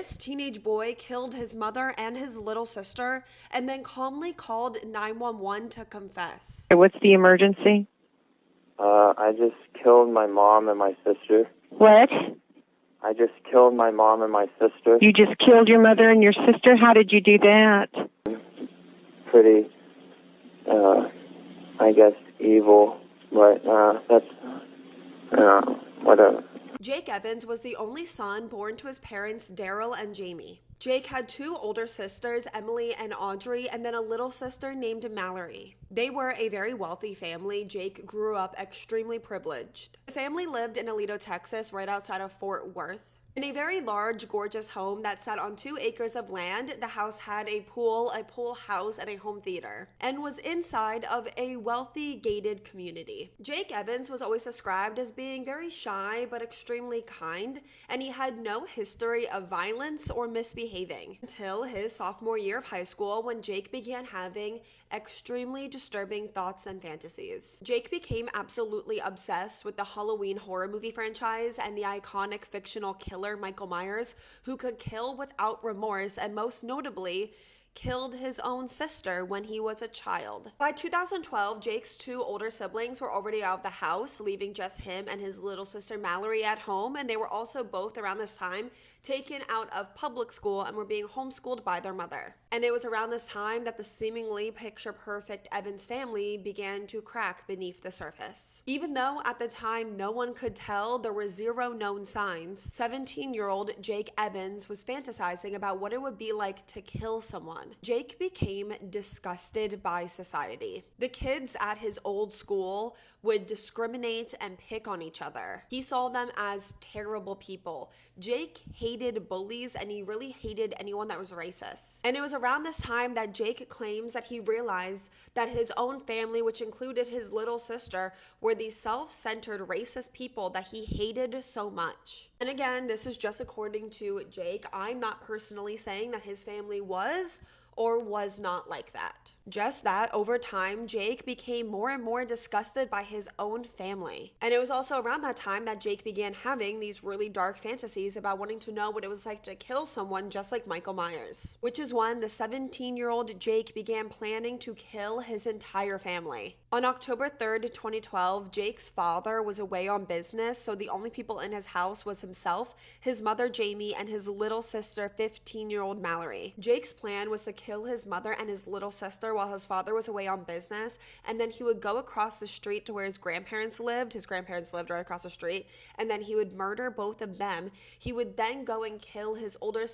This teenage boy killed his mother and his little sister and then calmly called 911 to confess. What's the emergency? I just killed my mom and my sister. What? I just killed my mom and my sister. You just killed your mother and your sister? How did you do that? Pretty, I guess, evil, but that's, whatever. Jake Evans was the only son born to his parents, Daryl and Jamie. Jake had two older sisters, Emily and Audrey, and then a little sister named Mallory. They were a very wealthy family. Jake grew up extremely privileged. The family lived in Alito, Texas, right outside of Fort Worth. In a very large, gorgeous home that sat on 2 acres of land, the house had a pool house, and a home theater, and was inside of a wealthy, gated community. Jake Evans was always described as being very shy but extremely kind, and he had no history of violence or misbehaving until his sophomore year of high school, when Jake began having extremely disturbing thoughts and fantasies. Jake became absolutely obsessed with the Halloween horror movie franchise and the iconic fictional killer Michael Myers, who could kill without remorse and most notably killed his own sister when he was a child. By 2012, Jake's 2 older siblings were already out of the house, leaving just him and his little sister Mallory at home, and they were also both around this time taken out of public school and were being homeschooled by their mother. And it was around this time that the seemingly picture-perfect Evans family began to crack beneath the surface. Even though at the time no one could tell, there were 0 known signs, 17-year-old Jake Evans was fantasizing about what it would be like to kill someone. Jake became disgusted by society. The kids at his old school would discriminate and pick on each other. He saw them as terrible people. Jake hated bullies, and he really hated anyone that was racist. And it was around this time that Jake claims that he realized that his own family, which included his little sister, were these self-centered racist people that he hated so much. And again, this is just according to Jake. I'm not personally saying that his family was or was not like that. Just that over time, Jake became more and more disgusted by his own family. And it was also around that time that Jake began having these really dark fantasies about wanting to know what it was like to kill someone just like Michael Myers, which is when the 17-year-old Jake began planning to kill his entire family. On October 3rd, 2012, Jake's father was away on business, so the only people in his house was himself, his mother Jamie, and his little sister, 15-year-old Mallory. Jake's plan was to kill his mother and his little sister while his father was away on business, and then he would go across the street to where his grandparents lived. His grandparents lived right across the street, and then he would murder both of them. He would then go and kill his older